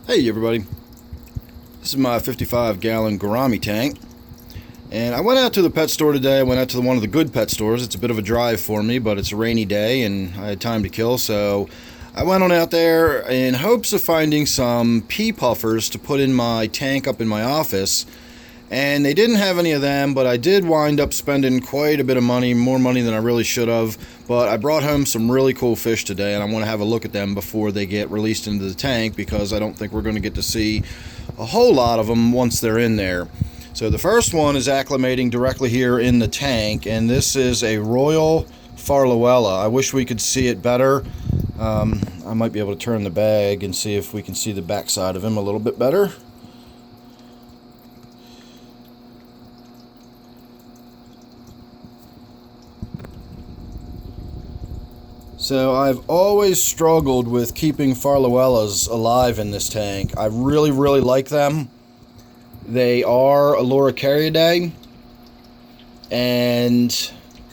Hey everybody, this is my 55-gallon gourami tank, and I went out to the pet store today. I went out to one of the good pet stores. It's a bit of a drive for me, but it's a rainy day and I had time to kill, so I went on out there in hopes of finding some pea puffers to put in my tank up in my office. And they didn't have any of them, but I did wind up spending quite a bit of money, more money than I really should have. But I brought home some really cool fish today, and I want to have a look at them before they get released into the tank, because I don't think we're going to get to see a whole lot of them once they're in there. So the first one is acclimating directly here in the tank, and this is a Royal Farlowella. I wish we could see it better. I might be able to turn the bag and see if we can see the backside of him a little bit better. So I've always struggled with keeping Farlowellas alive in this tank. I really like them. They are a Loricariidae, and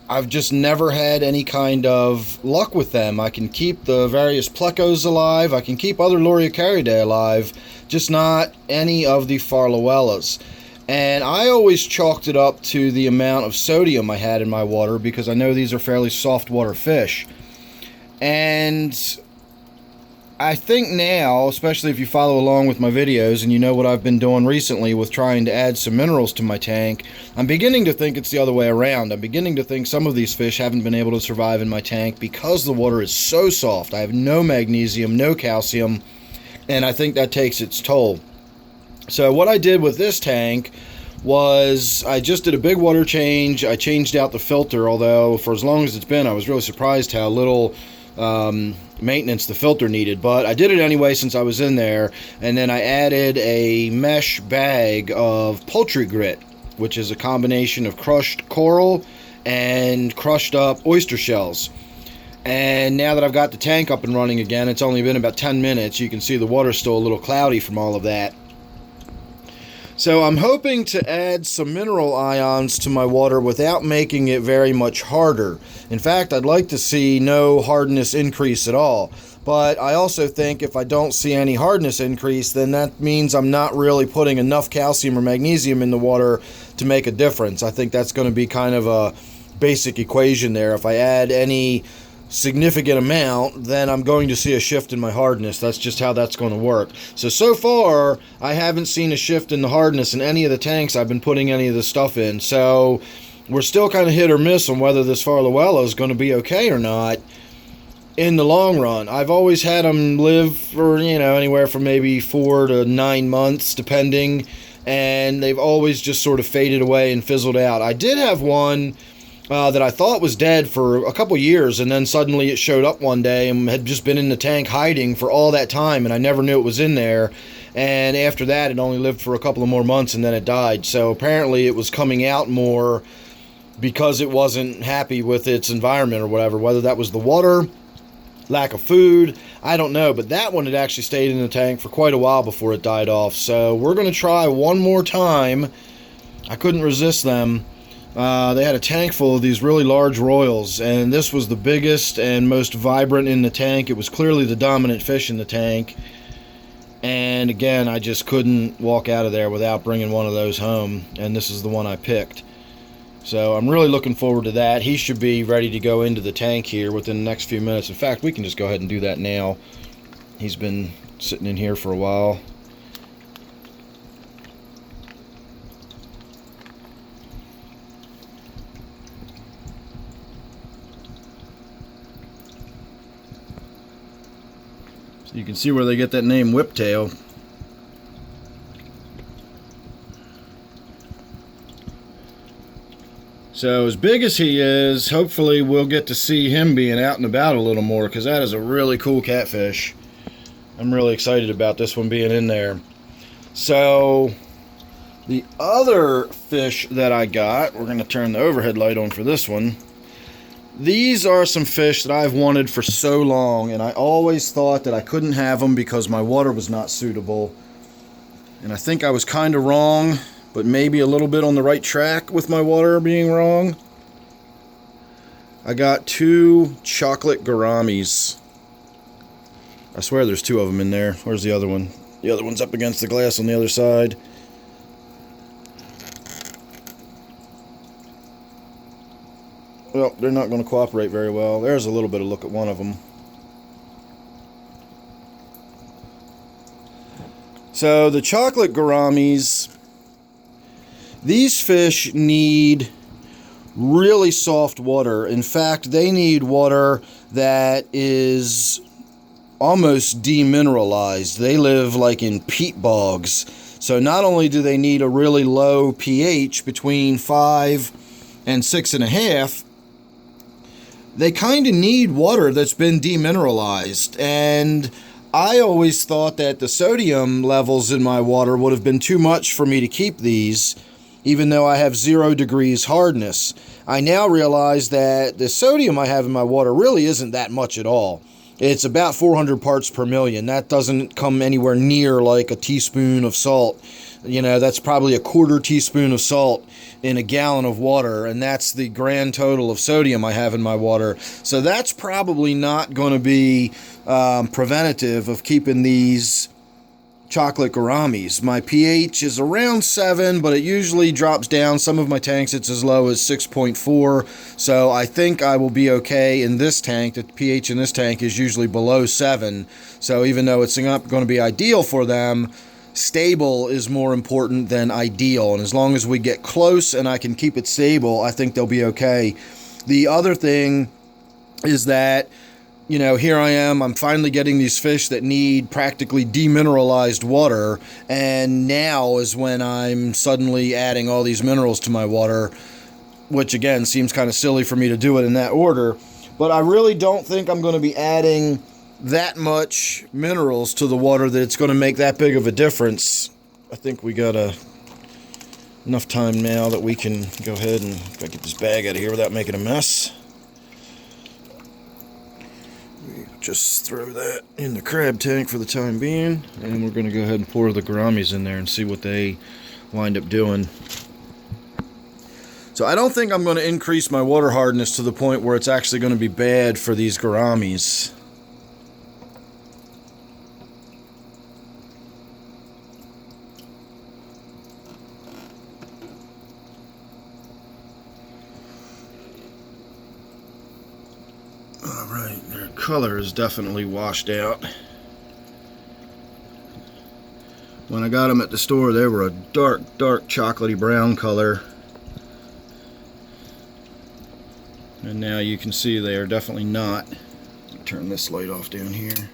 I've just never had any kind of luck with them. I can keep the various plecos alive, I can keep other Loricariidae alive, just not any of the Farlowellas. And I always chalked it up to the amount of sodium I had in my water, because I know these are fairly soft water fish. And I think now, especially if you follow along with my videos and you know what I've been doing recently with trying to add some minerals to my tank, I'm beginning to think it's the other way around. I'm beginning to think some of these fish haven't been able to survive in my tank because the water is so soft. I have no magnesium, no calcium, and I think that takes its toll. So what I did with this tank was I just did a big water change. I changed out the filter, although for as long as it's been, I was really surprised how little maintenance the filter needed, but I did it anyway since I was in there. And then I added a mesh bag of poultry grit, which is a combination of crushed coral and crushed up oyster shells. And now that I've got the tank up and running again, it's only been about 10 minutes. You can see the water's still a little cloudy from all of that. So I'm hoping to add some mineral ions to my water without making it very much harder. In fact, I'd like to see no hardness increase at all. But I also think if I don't see any hardness increase, then that means I'm not really putting enough calcium or magnesium in the water to make a difference. I think that's going to be kind of a basic equation there. If I add any significant amount, then I'm going to see a shift in my hardness. That's just how that's going to work. So far, I haven't seen a shift in the hardness in any of the tanks I've been putting any of this stuff in. So we're still kind of hit or miss on whether this Farlowella is going to be okay or not in the long run. I've always had them live for, anywhere from maybe 4 to 9 months, depending, and they've always just sort of faded away and fizzled out. I did have one that I thought was dead for a couple years, and then suddenly it showed up one day and had just been in the tank hiding for all that time, and I never knew it was in there. And after that, it only lived for a couple of more months, and then it died. So apparently it was coming out more because it wasn't happy with its environment or whatever. Whether that was the water, lack of food, I don't know. But that one had actually stayed in the tank for quite a while before it died off. So we're going to try one more time. I couldn't resist them. They had a tank full of these really large royals, and this was the biggest and most vibrant in the tank. It was clearly the dominant fish in the tank, and again, I just couldn't walk out of there without bringing one of those home, and this is the one I picked. So I'm really looking forward to that. He should be ready to go into the tank here within the next few minutes. In fact, we can just go ahead and do that now. He's been sitting in here for a while. You can see where they get that name whiptail. So as big as he is, hopefully we'll get to see him being out and about a little more, because that is a really cool catfish. I'm really excited about this one being in there. So the other fish that I got, we're going to turn the overhead light on for this one. These are some fish that I've wanted for so long, and I always thought that I couldn't have them because my water was not suitable. And I think I was kind of wrong, but maybe a little bit on the right track with my water being wrong. I got 2 chocolate gouramis. I swear there's 2 of them in there. Where's the other one? The other one's up against the glass on the other side. Well, they're not going to cooperate very well. There's a little bit of look at one of them. So the chocolate gouramis, these fish need really soft water. In fact, they need water that is almost demineralized. They live like in peat bogs. So not only do they need a really low pH between 5 and 6.5, they kind of need water that's been demineralized. And I always thought that the sodium levels in my water would have been too much for me to keep these, even though I have 0 degrees hardness. I now realize that the sodium I have in my water really isn't that much at all. It's about 400 parts per million. That doesn't come anywhere near like a teaspoon of salt. You know, that's probably a 1/4 teaspoon of salt in a gallon of water, and that's the grand total of sodium I have in my water. So that's probably not going to be preventative of keeping these chocolate gouramis. My pH is around 7, but it usually drops down. Some of my tanks it's as low as 6.4, so I think I will be okay in this tank. The pH in this tank is usually below 7, so even though it's not going to be ideal for them, stable is more important than ideal, and as long as we get close and I can keep it stable, I think they'll be okay. The other thing is that, you know, here I am, I'm finally getting these fish that need practically demineralized water, and now is when I'm suddenly adding all these minerals to my water, which again seems kind of silly for me to do it in that order, but I really don't think I'm going to be adding that much minerals to the water that it's going to make that big of a difference. I think we got enough time now that we can go ahead and get this bag out of here without making a mess. Just throw that in the crab tank for the time being, and we're going to go ahead and pour the gouramis in there and see what they wind up doing. So I don't think I'm going to increase my water hardness to the point where it's actually going to be bad for these gouramis. Alright, their color is definitely washed out. When I got them at the store, they were a dark chocolatey brown color. And now you can see they are definitely not. Turn this light off down here.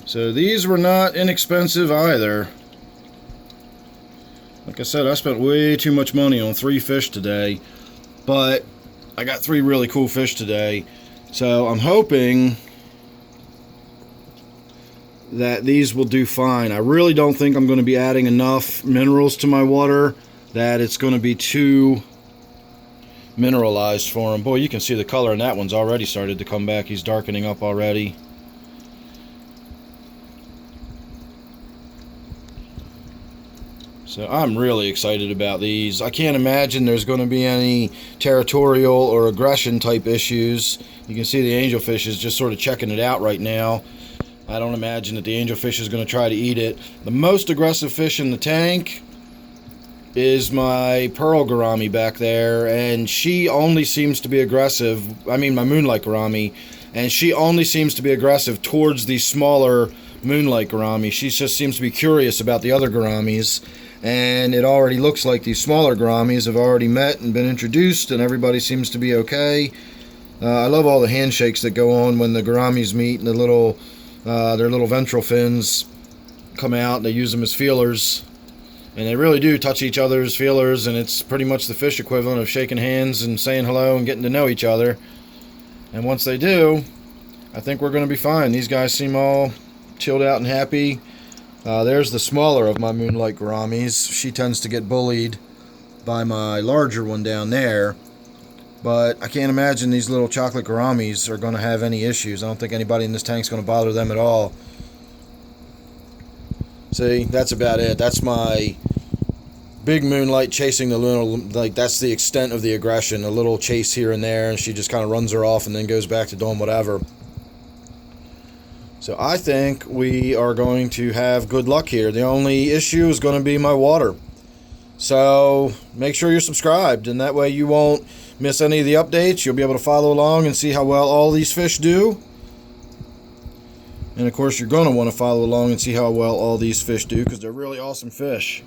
So these were not inexpensive either. Like I said, I spent way too much money on 3 fish today. But I got 3 really cool fish today, so I'm hoping that these will do fine. I really don't think I'm going to be adding enough minerals to my water that it's going to be too mineralized for them. Boy, you can see the color in that one's already started to come back. He's darkening up already. So I'm really excited about these. I can't imagine there's going to be any territorial or aggression type issues. You can see the angelfish is just sort of checking it out right now. I don't imagine that the angelfish is going to try to eat it. The most aggressive fish in the tank is my pearl gourami back there, and she only seems to be aggressive. I mean my moonlight gourami, and she only seems to be aggressive towards the smaller moonlight gourami. She just seems to be curious about the other gouramis. And it already looks like these smaller gouramis have already met and been introduced, and everybody seems to be okay. I love all the handshakes that go on when the gouramis meet, and their little ventral fins come out, and they use them as feelers. And they really do touch each other's feelers, and it's pretty much the fish equivalent of shaking hands and saying hello and getting to know each other. And once they do, I think we're going to be fine. These guys seem all chilled out and happy. There's the smaller of my moonlight gouramis. She tends to get bullied by my larger one down there. But I can't imagine these little chocolate gouramis are going to have any issues. I don't think anybody in this tank is going to bother them at all. See, that's about it. That's my big moonlight chasing the little, like that's the extent of the aggression. A little chase here and there, and she just kind of runs her off and then goes back to doing whatever. So I think we are going to have good luck here. The only issue is going to be my water. So make sure you're subscribed, and that way you won't miss any of the updates. You'll be able to follow along and see how well all these fish do. And of course you're going to want to follow along and see how well all these fish do, because they're really awesome fish.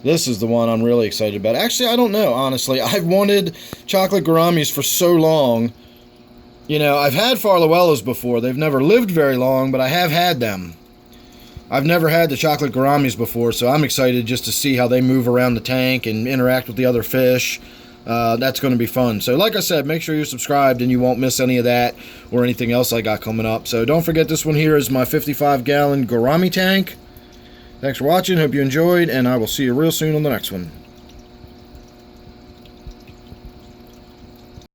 This is the one I'm really excited about. Actually, I don't know, honestly. I've wanted chocolate gouramis for so long. You know, I've had Farlowellas before. They've never lived very long, but I have had them. I've never had the chocolate gouramis before, so I'm excited just to see how they move around the tank and interact with the other fish. That's going to be fun. So like I said, make sure you're subscribed and you won't miss any of that or anything else I got coming up. So don't forget, this one here is my 55-gallon gourami tank. Thanks for watching. Hope you enjoyed, and I will see you real soon on the next one.